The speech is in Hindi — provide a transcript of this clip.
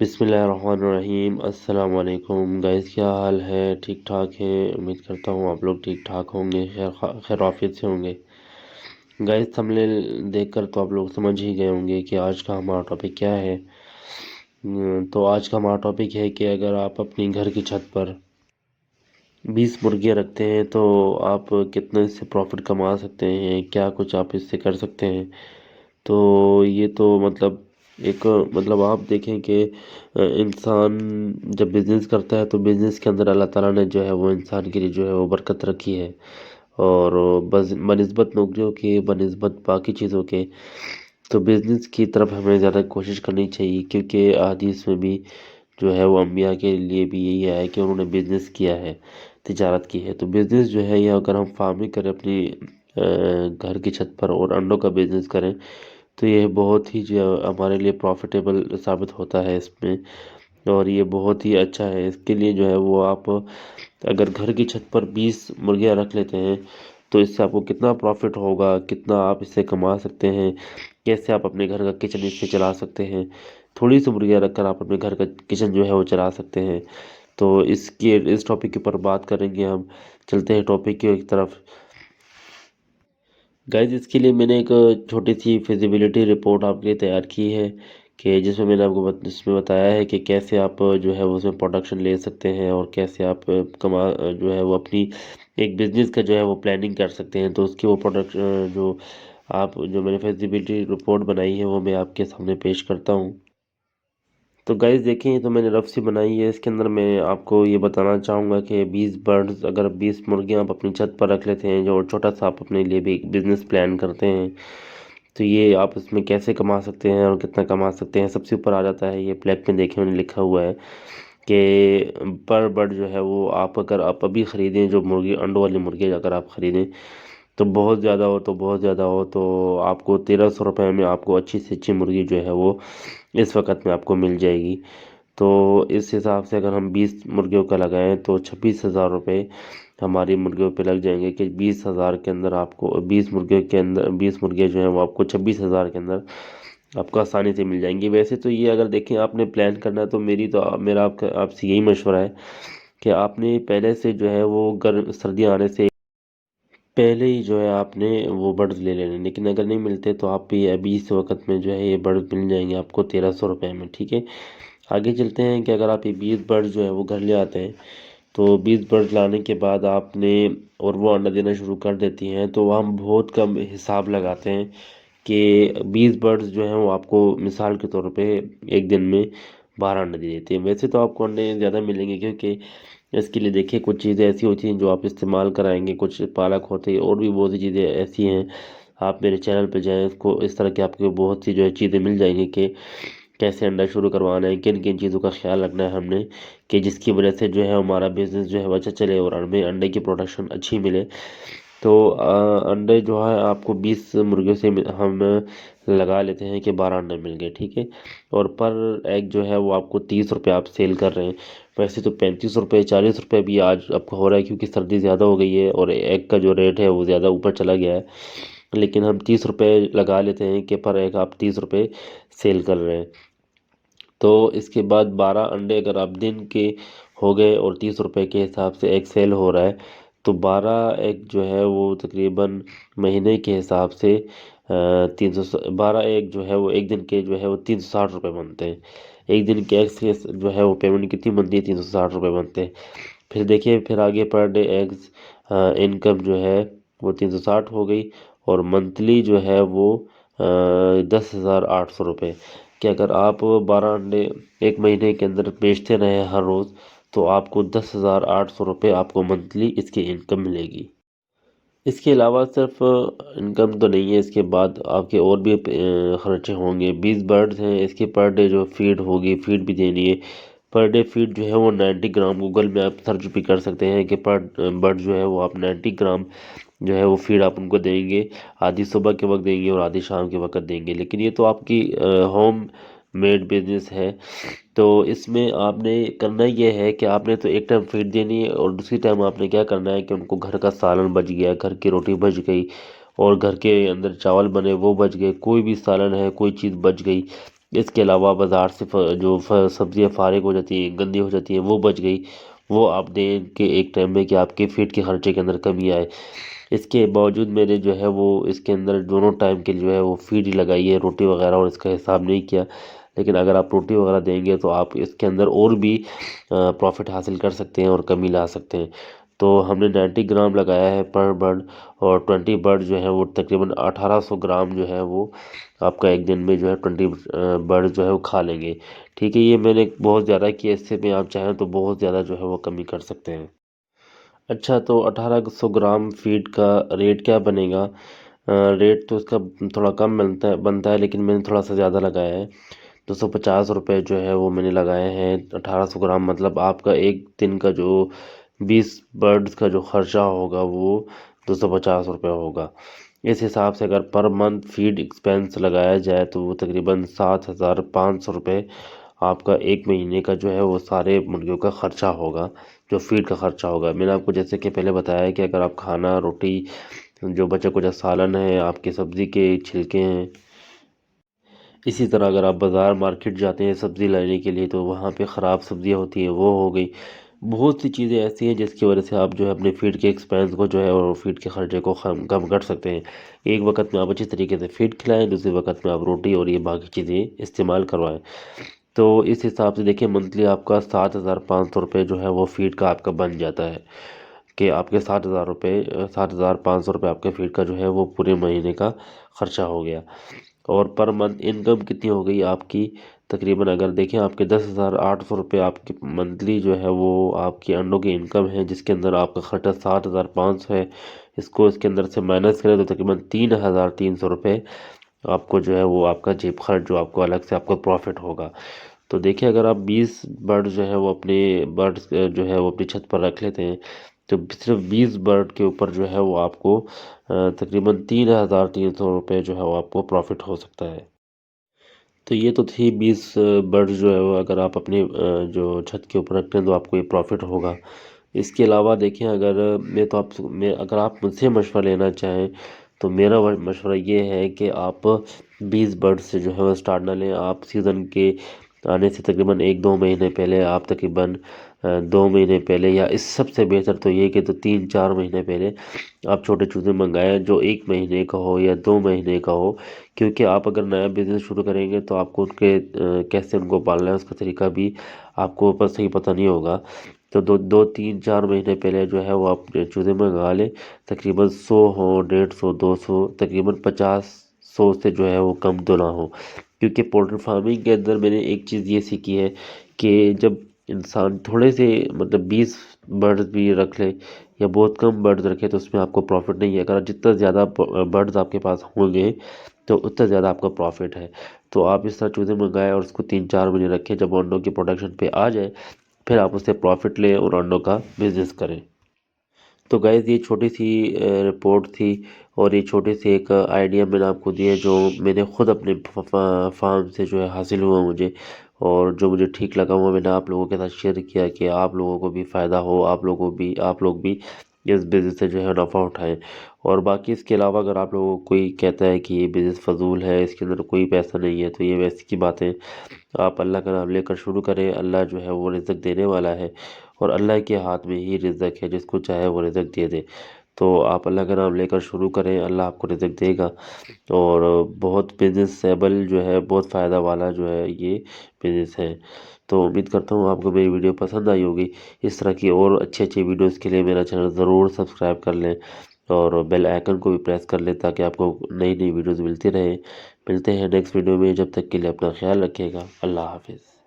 बिस्मिल्लाहिर्रहमानिर्रहीम अस्सलाम वालेकुम गाइस, क्या हाल है? ठीक ठाक है। उम्मीद करता हूँ आप लोग ठीक ठाक होंगे, खैर आफियत से होंगे। गाइस, थंबनेल देखकर तो आप लोग समझ ही गए होंगे कि आज का हमारा टॉपिक क्या है। तो आज का हमारा टॉपिक है कि अगर आप अपनी घर की छत पर 20 मुर्गियाँ रखते हैं तो आप कितने इससे प्रॉफिट कमा सकते हैं, क्या कुछ आप इससे कर सकते हैं। तो ये तो एक आप देखें कि इंसान जब बिज़नेस करता है तो बिज़नेस के अंदर अल्लाह ताला ने जो है वो इंसान के लिए जो है वो बरकत रखी है। और बस बनिस्बत नौकरियों के, बनिस्बत बाकी चीज़ों के, तो बिज़नेस की तरफ हमें ज़्यादा कोशिश करनी चाहिए, क्योंकि हदीस में भी जो है वो अम्बिया के लिए भी यही है कि उन्होंने बिज़नेस किया है, तिजारत की है। तो बिज़नेस जो है, या अगर हम फार्मिंग करें अपनी घर की छत पर और अंडों का बिज़नेस करें, तो ये बहुत ही जो हमारे लिए प्रॉफिटेबल साबित होता है इसमें। और ये बहुत ही अच्छा है। इसके लिए जो है वो आप अगर घर की छत पर 20 मुर्गियाँ रख लेते हैं तो इससे आपको कितना प्रॉफिट होगा, कितना आप इससे कमा सकते हैं, कैसे आप अपने घर का किचन इससे चला सकते हैं। थोड़ी सी मुर्गियाँ रखकर आप अपने घर का किचन जो है वो चला सकते हैं। तो इस टॉपिक के ऊपर बात करेंगे हम। चलते हैं टॉपिक की एक तरफ। गाइज, इसके लिए मैंने एक छोटी सी फिजिबिलिटी रिपोर्ट आपके लिए तैयार की है, कि जिसमें मैंने आपको जिसमें बताया है कि कैसे आप जो है वो उसमें प्रोडक्शन ले सकते हैं, और कैसे आप जो है वो अपनी एक बिजनेस का जो है वो प्लानिंग कर सकते हैं। तो उसकी वो प्रोडक्ट जो मैंने फिजिबिलिटी रिपोर्ट बनाई है वो मैं आपके सामने पेश करता हूँ। तो गाइस देखें, ये तो मैंने रफ सी बनाई है। इसके अंदर मैं आपको ये बताना चाहूँगा कि 20 बर्ड्स, अगर 20 मुर्गियाँ आप अपनी छत पर रख लेते हैं, जो छोटा सा आप अपने लिए भी बिजनेस प्लान करते हैं, तो ये आप इसमें कैसे कमा सकते हैं और कितना कमा सकते हैं। सबसे ऊपर आ जाता है, ये ब्लैक में देखें मैंने लिखा हुआ है कि पर बर्ड जो है वो अगर आप अभी ख़रीदें, जो मुर्गी अंडों वाली मुर्गी अगर आप ख़रीदें तो बहुत ज़्यादा हो, तो आपको 1300 रुपये में आपको अच्छी से अच्छी मुर्गी जो है वो इस वक्त में आपको मिल जाएगी। तो इस हिसाब से अगर हम 20 मुर्गियों का लगाएं तो 26,000 रुपये हमारी मुर्गियों पे लग जाएंगे, कि 20,000 के अंदर आपको 20 मुर्गियों के अंदर 20 मुर्गियाँ जो हैं वो आपको 26,000 के अंदर आपको आसानी से मिल जाएंगी। वैसे तो ये अगर देखें आपने प्लान करना है, तो मेरा आपसे यही मशवरा है कि आपने पहले से जो है वो सर्दियाँ आने से पहले ही जो है आपने वो बर्ड्स ले लेने। लेकिन अगर नहीं मिलते तो आप भी अभी इस वक्त में जो है ये बर्ड मिल जाएंगे आपको 1300 रुपये में, ठीक है। आगे चलते हैं कि अगर आप ये 20 बर्ड जो है वो घर ले आते हैं, तो 20 बर्ड लाने के बाद आपने, और वो अंडा देना शुरू कर देती हैं, तो हम बहुत कम हिसाब लगाते हैं कि 20 बर्ड्स जो हैं वो आपको मिसाल के तौर पे एक दिन में 12 अंडे दे देते हैं। वैसे तो आपको अंडे ज़्यादा मिलेंगे, क्योंकि इसके लिए देखिए कुछ चीज़ें ऐसी होती हैं जो आप इस्तेमाल कराएंगे, कुछ पालक होते हैं, और भी बहुत सी चीज़ें ऐसी हैं। आप मेरे चैनल पे जाएं, इसको इस तरह की आपको बहुत सी जो है चीज़ें मिल जाएंगी कि कैसे अंडा शुरू करवाना है, किन किन चीज़ों का ख्याल रखना है हमने, कि जिसकी वजह से जो है हमारा बिज़नेस जो है वो अच्छा चले और हमें अंडे की प्रोडक्शन अच्छी मिले। तो अंडे जो है आपको 20 मुर्गियों से हम लगा लेते हैं कि 12 अंडे मिल गए, ठीक है। और पर एग जो है वो आपको 30 रुपये आप सेल कर रहे हैं। वैसे तो 35 रुपये 40 रुपये भी आज आपको हो रहा है, क्योंकि सर्दी ज़्यादा हो गई है और एग का जो रेट है वो ज़्यादा ऊपर चला गया है। लेकिन हम 30 रुपये लगा लेते हैं कि पर एग आप 30 रुपये सेल कर रहे हैं। तो इसके बाद 12 अंडे अगर आप दिन के हो गए और 30 रुपये के हिसाब से एग सेल हो रहा है, तो 12 एग जो है वो तकरीबन महीने के हिसाब से 12 एग जो है वो एक दिन के जो है वो 360 रुपये बनते हैं। एक दिन के एग्स के जो है वो पेमेंट कितनी बनती है? 360 रुपये बनते हैं। फिर देखिए, फिर आगे पर डे एग्स इनकम जो है वो 360 हो गई, और मंथली जो है वो 10,800 रुपये। कि अगर आप 12 अंडे एक महीने के अंदर बेचते रहे हर रोज़, तो आपको 10,800 रुपये आपको मंथली इसकी इनकम मिलेगी। इसके अलावा सिर्फ इनकम तो नहीं है, इसके बाद आपके और भी खर्चे होंगे। 20 बर्ड्स हैं, इसके पर डे जो फीड होगी, फीड भी देनी है। पर डे फीड जो है वो 90 ग्राम, गूगल में आप सर्च भी कर सकते हैं कि पर बर्ड जो है वो आप 90 ग्राम जो है वो फीड आप उनको देंगे। आधी सुबह के वक्त देंगे और आधी शाम के वक्त देंगे। लेकिन ये तो आपकी होम मेड बिजनेस है। तो इसमें आपने करना ये है कि आपने तो एक टाइम फीड देनी है, और दूसरी टाइम आपने क्या करना है कि उनको घर का सालन बच गया, घर की रोटी बच गई, और घर के अंदर चावल बने वो बच गए, कोई भी सालन है, कोई चीज़ बच गई, इसके अलावा बाज़ार से जो सब्ज़ियाँ फ़ारिग हो जाती हैं, गंदी हो जाती हैं, वो बच गई। वो आप दें कि एक टाइम में कि आपके फ़ीड के खर्चे के अंदर कमी आए। इसके बावजूद मैंने जो है वो इसके अंदर दोनों टाइम के लिए जो है वो फ़ीड ही लगाई है, रोटी वग़ैरह और इसका हिसाब नहीं किया। लेकिन अगर आप रोटी वग़ैरह देंगे तो आप इसके अंदर और भी प्रॉफ़िट हासिल कर सकते हैं और कमी ला सकते हैं। तो हमने 90 ग्राम लगाया है पर बर्ड, और 20 बर्ड जो है वो तकरीबन 1800 ग्राम जो है वो आपका एक दिन में जो है 20 बर्ड जो है वो खा लेंगे। ठीक है, ये मैंने बहुत ज़्यादा किया, इससे में आप चाहें तो बहुत ज़्यादा जो है वो कमी कर सकते हैं। अच्छा, तो 1800 ग्राम फ़ीड का रेट क्या बनेगा? रेट तो इसका थोड़ा कम बनता है, लेकिन मैंने थोड़ा-सा ज़्यादा लगाया है। ₹250 जो है वो मैंने लगाए हैं 1800 ग्राम, मतलब आपका एक दिन का जो 20 बर्ड्स का जो खर्चा होगा वो ₹250 होगा। इस हिसाब से अगर पर मंथ फीड एक्सपेंस लगाया जाए तो वो तकरीबन ₹7500 आपका एक महीने का जो है वो सारे मुर्गियों का खर्चा होगा, जो फीड का खर्चा होगा। मैंने आपको जैसे कि पहले बताया है कि अगर आप खाना, रोटी, जो बचा कुचा सालन है, आपके सब्ज़ी के छिलके हैं, इसी तरह अगर आप बाज़ार मार्केट जाते हैं सब्ज़ी लेने के लिए तो वहाँ पे ख़राब सब्ज़ियाँ होती हैं, वो हो गई। बहुत सी चीज़ें ऐसी हैं जिसकी वजह से आप जो है अपने फ़ीड के एक्सपेंस को जो है और फ़ीड के खर्चे को कम कर सकते हैं। एक वक़्त में आप अच्छी तरीके से फ़ीड खिलाएँ, दूसरे वक़्त में आप रोटी और ये बाकी चीज़ें इस्तेमाल करवाएँ। तो इस हिसाब से देखिए मंथली आपका ₹7500 जो है वो फ़ीड का आपका बन जाता है, कि आपके ₹7000 आपके फ़ीड का जो है वो पूरे महीने का खर्चा हो गया। और पर मंथ इनकम कितनी हो गई आपकी? तकरीबन अगर देखें आपके ₹10,800 आपकी मंथली जो है वो आपकी अंडों की इनकम है, जिसके अंदर आपका खर्चा 7,500 है। इसको इसके अंदर से माइनस करें तो तकरीबन ₹3,300 आपको जो है वो आपका जेब खर्च जो आपको अलग से आपको प्रॉफिट होगा। तो देखिए अगर आप 20 बर्ड जो है वो अपने बर्ड्स जो है वो अपनी छत पर रख लेते हैं, तो सिर्फ 20 बर्ड के ऊपर जो है वो आपको तकरीबन ₹3,300 जो है वो आपको प्रॉफिट हो सकता है। तो ये तो थी 20 बर्ड्स जो है वो अगर आप अपने जो छत के ऊपर रखते हैं तो आपको ये प्रॉफिट होगा। इसके अलावा देखें अगर मैं अगर आप मुझसे मशवरा लेना चाहें तो मेरा मशवरा ये है कि आप 20 बर्ड्स से जो है वो स्टार्ट ना लें। आप सीज़न के आने से तकरीबन 1-2 महीने पहले आप तकरीबन 2 महीने पहले, या इस सबसे बेहतर तो ये कि तो 3-4 महीने पहले आप छोटे चूज़े मंगाएँ जो 1 महीने का हो या 2 महीने का हो। क्योंकि आप अगर नया बिज़नेस शुरू करेंगे तो आपको उनके कैसे उनको पालना है उसका तरीका भी आपको सही पता नहीं होगा। तो 3-4 महीने पहले जो है वो आप चूज़े मंगा लें। तकरीबन 100 हो, 150, 200, तकरीबन 50-100 से जो है वो कम तो ना हो। क्योंकि पोल्ट्री फार्मिंग के अंदर मैंने एक चीज़ ये सीखी है कि जब इंसान थोड़े से मतलब 20 बर्ड्स भी रख ले या बहुत कम बर्ड्स रखे तो उसमें आपको प्रॉफिट नहीं है। अगर जितना ज़्यादा बर्ड्स आपके पास होंगे तो उतना ज़्यादा आपका प्रॉफिट है। तो आप इस तरह चूज़े मंगाएँ और उसको 3-4 महीने रखें, जब अंडों की प्रोडक्शन पे आ जाए फिर आप उससे प्रॉफिट लें और अंडों का बिज़नेस करें। तो गाइज़ ये छोटी-सी रिपोर्ट थी और ये छोटी-सी एक आइडिया मैंने आपको दिया जो मैंने खुद अपने फार्म से जो है हासिल हुआ मुझे, और जो मुझे ठीक लगा वो मैंने आप लोगों के साथ शेयर किया कि आप लोगों को भी फ़ायदा हो, आप लोग भी इस बिज़नेस से जो है नफ़ा उठाएँ। और बाकी इसके अलावा अगर आप लोगों को कोई कहता है कि ये बिज़नेस फ़ज़ूल है, इसके अंदर कोई पैसा नहीं है, तो ये वैसे की बातें। आप अल्लाह का नाम लेकर शुरू करें, अल्लाह जो है वो रिज़्क देने वाला है और अल्लाह के हाथ में ही रिज़्क है, जिसको चाहे वो रिज़्क दे दे। तो आप अल्लाह का नाम लेकर शुरू करें, अल्लाह आपको रिज़्क देगा। और बहुत बिज़नेसेबल जो है, बहुत फ़ायदा वाला जो है ये बिज़नेस है। तो उम्मीद करता हूँ आपको मेरी वीडियो पसंद आई होगी। इस तरह की और अच्छी-अच्छी वीडियोज़ के लिए मेरा चैनल ज़रूर सब्सक्राइब कर लें और बेल आइकन को भी प्रेस कर लें ताकि आपको नई-नई वीडियोज़ मिलती रहें। मिलते हैं नेक्स्ट वीडियो में, जब तक के लिए अपना ख़्याल रखिएगा। अल्लाह हाफ़िज़।